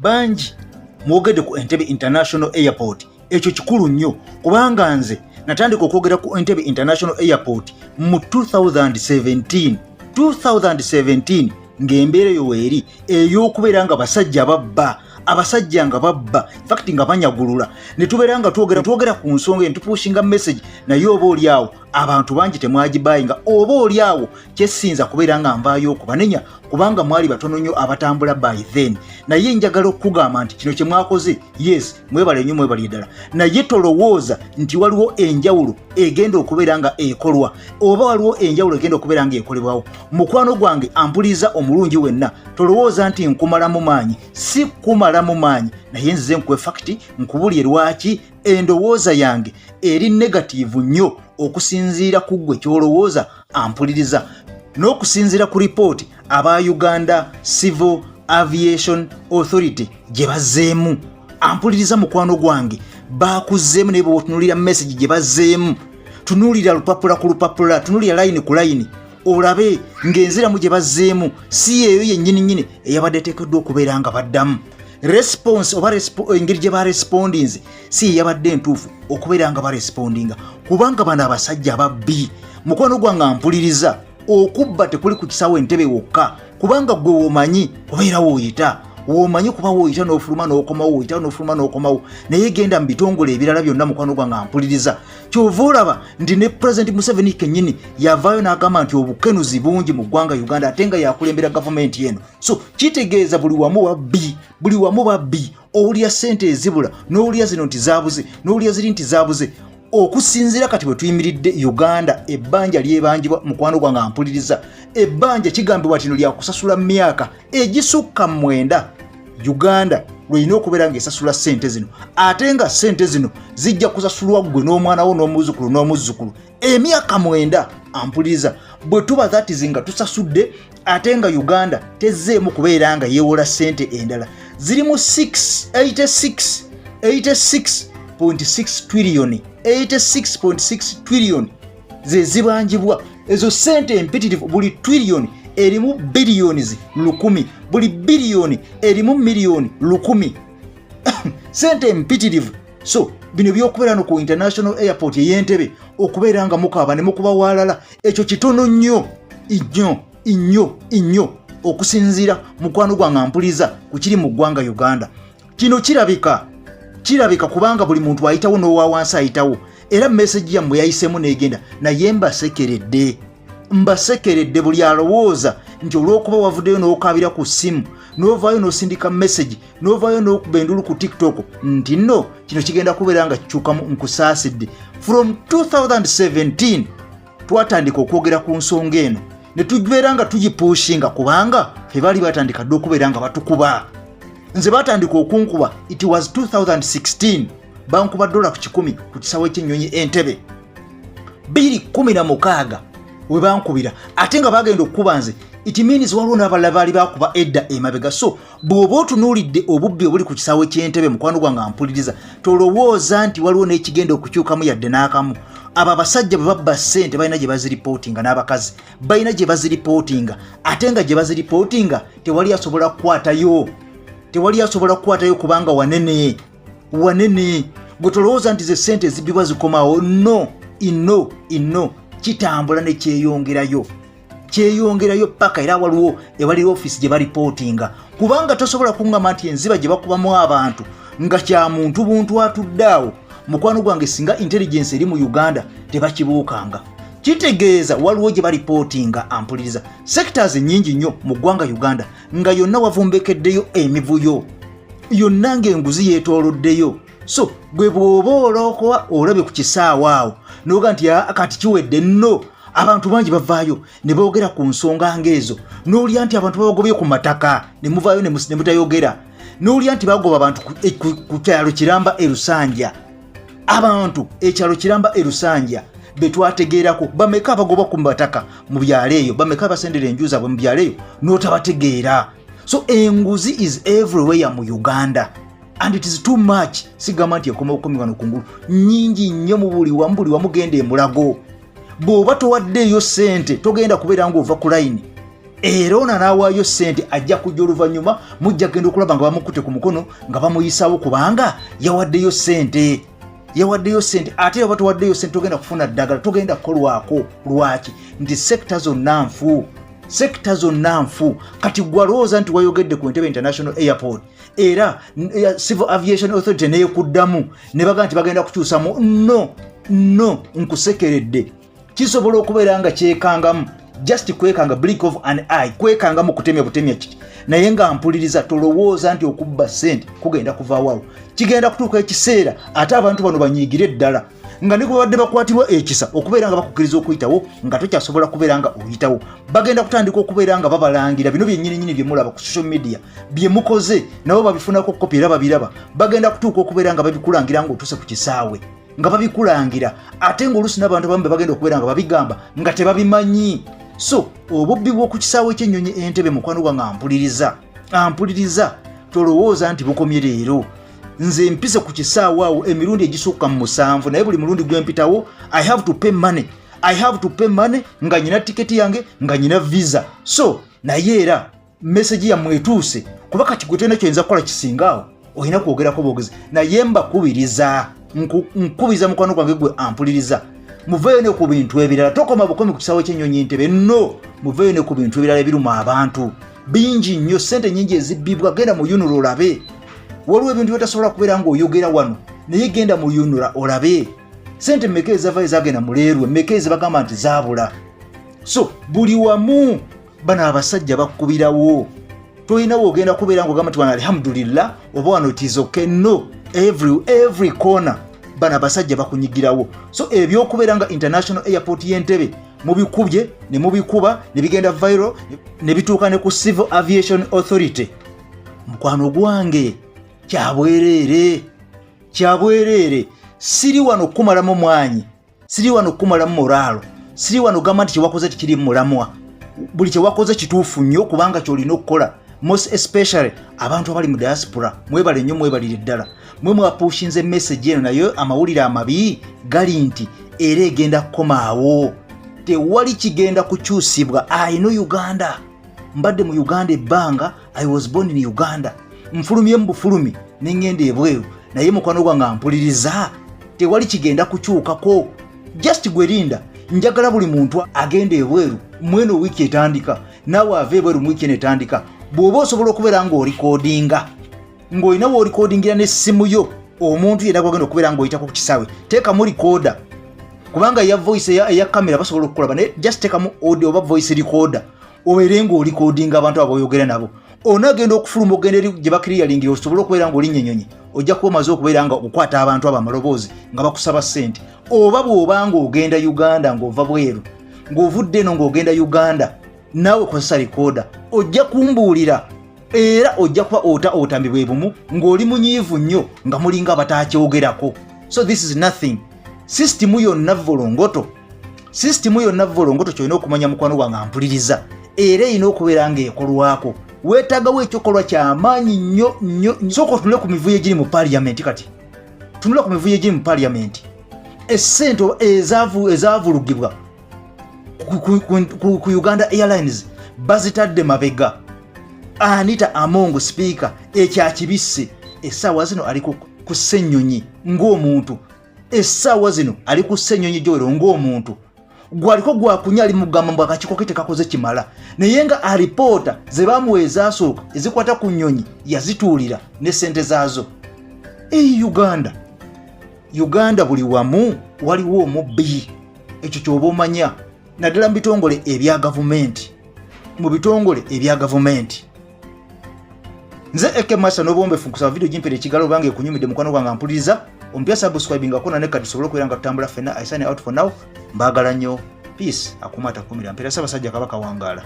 banji mwogedde ku Entebbe International Airport. Ekyo kikulu nnyo kubanga nze natandika okwogera ku Entebbe International Airport mu 2017 ng'embeera eyo weeri ey'okubeera nga abasajja nga babba in fact nga banyagulula ne tubeera nga twogera ku nsonga entupushinga message naye oba oli awo abantu bangi temwagibayinga oba oli awo kyesinza kubeera nga nvaayo okubanenya kubanga mwali batono nnyo abatambula by then naye njagala okugamba nti kino kye mwakoze yes mwebale nnyo mwebali ddala naye tolowooza nti waliwo enjawulo egenda okubeera nga ekolwa oba waliwo enjawulo egenda okubeera nga ekolebwawo mukwano gwange ampuliza omulungi wenna tolowooza nti nkumalamu maanyi si kumalamu maanyi naye nzize nkuwe fakiti nkubulye lwaki endowooza yange eri negative nnyo okusinziira ku ggwe kyolowooza ampuliriza n'okusinziira ku ripooti aba Uganda Civil Aviation Authority gye bazzeemu ampuliriza mukwano gwange baakuzzeemu naye bw'otunuulira message gye bazzeemu tunuulira lupapula ku lupapula tunuulira line ku line olabe ng'enziramu gye bazzeemu si eyo yennyini eyabadde eteekeddwa okubeera nga baddamu response oba engeri gye barespondinze si yabadde ntuufu okubeera nga barespondinga kubanga bano abasajja ababbi mukwano gwange ampuliriza okubba tekuli ku kisaawe Entebbe wokka kubanga gwe womanyi kubeera wooyita womanyi kuba wooyita n'ofuluma n'okomawo wooyita n'ofuluma n'okomawo naye genda mu bitongole ebirala byonna mukwano gwange ampuliriza kyova olaba nti ne President Museveni kennyini yavaayo n'agamba nti obukenuzi bungi mu ggwanga Uganda ate nga yakulembera gavumenti eno so kitegeeza buli wamu babbi owulira ssente ezibula n'owulira zino nti zaabuze n'owulira ziri nti zaabuze okusinziira kati bwe tuyimiridde Uganda ebbanja lyebanjibwa mukwano gwange ampuliriza ebbanja kigambibwa tino lya kusasula myaka egisukka 9 Uganda lweyina okubeera ng'esasula ssente zino ate nga ssente zino zijja kusasulwa ggwe n'omwana wo n'omuzzukulu emyaka 9 ampuliriza bwe tuba that nga tusasudde ate nga Uganda tezzeemu kubeera nga yeewola ssente endala zirimu 86.6 trillion 86.6 trillion ze zibanjibwa ezo sente empitirivu buli trillion erimu billions 100 buli billion erimu million 100 sente empitirivu so bino byokubeera no ku international airport y'Entebbe okubeera nga mukaba ne mukuba walala ekyo kitono nnyo nnyo okusinziira mukwano gwange ampuliza ku kiri mu ggwanga Uganda kino kirabika kubanga buli muntu ayitawo n'owa wansi ayitawo era message yammwe yayiseemu n'egenda naye mbasekeredde buli alowooza nti olw'okuba wavuddeyo n'okabira ku ssimu n'ovaayo n'osindika message n'ovaayo n'okuba endulu ku TikTok nti nno kino kigenda kubeera nga kikyukamu nkusaasidde from 2017 twatandika okwogera ku nsonga eno ne tubeera nga tugipushinga kubanga fe baali batandika dde okubeera nga batukuba nze batandika okunkuba it was 2016 bankuba $10 ku kisaawe ky'ennyonyi Entebbe 2016 we bankubira ate nga bagenda okukuba nze it means waliwo n'abalala baali bakuba edda emabega so bw'oba otunuulidde obubbi obuli ku kisaawe ky'Entebbe mukwano gwange ampuliriza tolowooza nti waliwo n'ekigenda okukyukamu yadde n'akamu abo abasajja bwe babba ssente balina gye baziripootinga n'abakazi balina gye baziripootinga ate nga gye baziripootinga tewali asobola kukwatayo kubanga wanene gwe tolowooza nti ze ssente ezibbibwa zikomawo no kitambula ne kyeyongerayo paka era waliwo ewali office gye baripootinga kubanga tosobola kuŋŋamba nti enziba gye bakubamu abantu nga kya muntu buntu atudde awo mukwano gwange singa intelligence eri mu Uganda tebakibuukanga kitegeeza waliwo gye baripootinga ampuliriza sectors nnyingi nnyo mu ggwanga Uganda nga yonna wavumbekeddeyo emivuyo yonna ng'enguzi yeetooloddeyo so gwe bw'oba olookowa olabye ku kisaawe awo n'oga nti kati kiwedde nno abantu bangi bavaayo ne boogera ku nsonga ng'ezo n'olya nti abantu babagobye ku mataka ne muvaayo ne mutayogera n'olya nti bagoba abantu ku kyalo kiramba Erusanja abantu ekyalo kiramba Erusanja betwategeerako bameka abagoba ku mataka mu byalo eyo bameka abasendera enju zaabwe mu byalo eyo n'otabategeera so enguzi is everywhere mu Uganda and it is too much sigamba nti ekoma okukomibwa n'okungulu nnyingi nnyo mu buli wamu genda emulago bw'oba towaddeeyo ssente togenda kubeera ng'ova ku layini era ono n'awaayo ssente ajja kujja oluvannyuma mujja genda okulaba nga bamukute ku mukono nga bamuyisawo kubanga yawaddeyo ssente ate era batuwaddeyo ssente togenda kufuna ddagala togenda kukolwako lwaki nti sekita zonna nfu kati gwalowooza nti wayogedde ku Entebbe International Airport era Civil Aviation Authority neekuddamu ne baga nti bagenda kukyusamu no nkusekeredde kisobola okubeera nga kyekangamu just kwekanga blink of an eye kwekangamu kutemya butemya kiti naye nga mpuliriza tolowooza nti okubba ssente kugenda kuvaawo kigenda kutuuka ekiseera ate abantu bano banyiigire ddala nga ne kubadde bakwatirwa ekisa okubeera nga bakukkiriza okuyitawo nga tokyasobola kubeera nga oyitawo bagenda kutandika okubeera nga babalangira bino byennyininyini bye mulaba ku social media bye mukoze nabo babifunako kopi era babiraba bagenda kutuuka okubeera nga babikulangira nga otuuse ku kisaawe nga babikulangira ate ng'oluusi n'abantu abamu bagenda okubeera nga babigamba nga tebabimanyi. So obubbi bw'oku kisaawe ky'ennyonyi Entebbe mukwano gwange ampuliriza tolowooza nti bukomye leero nze mpise ku kisaawe awo emirundi egisukka mu 7 naye buli mulundi gwempitawo I have to pay money nga nyina tiketi yange nga nyina visa. So naye era message yammwe etuuse kuba kati gwe tolina kyoyinza kukola kisingaawo olina kwogerako bwogezi naye mbakubiriza nkubiza mukwano gwange gwe ampuliriza muveeyo ne ku bintu ebirala tokoma bukomi ku kisaawe ky'ennyonyi Entebbe no muveeyo ne ku bintu ebirala ebiruma abantu bingi nnyo ssente nnyingi ezibbibwa genda mu yunula olabe waliwo ebintu byotasobola kubeera ng'oyogera wano naye genda mu yunula olabe ssente mmeka ezava ezagenda mu leerwe mmeka ezibagamba nti zaabula. So buli wamu bano abasajja bakkubirawo tolinawo ogenda kubeera ng'ogamba nti wano alhamdulillah oba wano tizoke no every corner bana abasajja bakunyigirawo. So ebyokubeera nga International Airport y'Entebbe mubikubye ne mubikuba ne bigenda viral ne bituuka ne ku Civil Aviation Authority mukwano gwange kyabwerere siri wano kumalamu mwanyi siri wano kumalamu moralo siri wano gamba nti kyewakoze tikiri mulamwa buli kyewakoze kituufu nnyo kubanga kyolina okukola most especially abantu abali mu diaspora mwebale nnyo mwebalire ddala mwe mwapushinze message eno nayo amawulire amabi gali nti era egenda kukomaawo tewali kigenda kukyusibwa. I know Uganda mbadde mu Uganda ebbanga I was born in Uganda nfulumye mu bufulumi n'engenda ebweru naye mukwano gwange ampuliriza tewali kigenda kukyukako just gwerinda njagala buli muntu agenda ebweru mweno wiiki etandika naawe ava ebweru mu wiiki netandika bw'oba osobola okubeera ng'orikodinga ng'olina w'orikodingira n'essimu yo omuntu yenna gwagenda okubeera ng'oyitako ku kisaawe teekamu recorder kubanga ya voice eya kamera basobola okukulaba naye just teekamu audio oba voice recorder obeere ng'orikodinga abantu aboyogera nabo onagenda okufuluma ogenda eri gye bakiriyalingira osobola okubeera ng'olinnyonyonyi ojja kuba omaze okubeera nga okukwata abantu abo amaloboozi nga bakusaba ssente oba bw'oba ng'ogenda Uganda ng'ova bweru ng'ovudde eno ng'ogenda Uganda naawe kozesa recorder ojja kumbuulira era ojja kuba otambibwa bumu ng'oli munyiivu nnyo nga mulinga abataakyoogerako. So this is nothing. System yonna volongoto kyolina okumanya mukwano gwange ampuliriza era erina okubeera ng'ekolwako weetaagawo ekyokolwa ky'amaanyi nnyo. Sooka otunule ku mivuyo egiri mu parliament kati tunula ku mivuyo egiri mu parliament essente ezaavulugibwa ku Uganda Airlines bazitadde mabega. Anita Amongo speaker ekyakibisse essaawa zino ali ku ssennyonyi ng'omuntu essaawa zino ali ku ssennyonyi gyowero ng'omuntu gwaliko gwakunya ali mugamba mbu akakiiko ke tekakoze kimala naye nga alipoota ze baamuwa ezaasooka ezikwata ku nnyonyi yazituulira ne ssente zaazo. Uganda buli wamu waliwo omubbi ekyo kyoba omanya naddala mu bitongole ebya gavumenti nze ekemasa n'obwombefu nkusaba video gimpere ekigalo bange ekunyumidde mukwano gwange ampuliriza ompya subscribing akona ne kati sobola okubeera nga tutambula ffenna. I sign out for now. Mbaagala nnyo. Peace. Akumata kumira mpera Ssaabasajja Kabaka wangaala.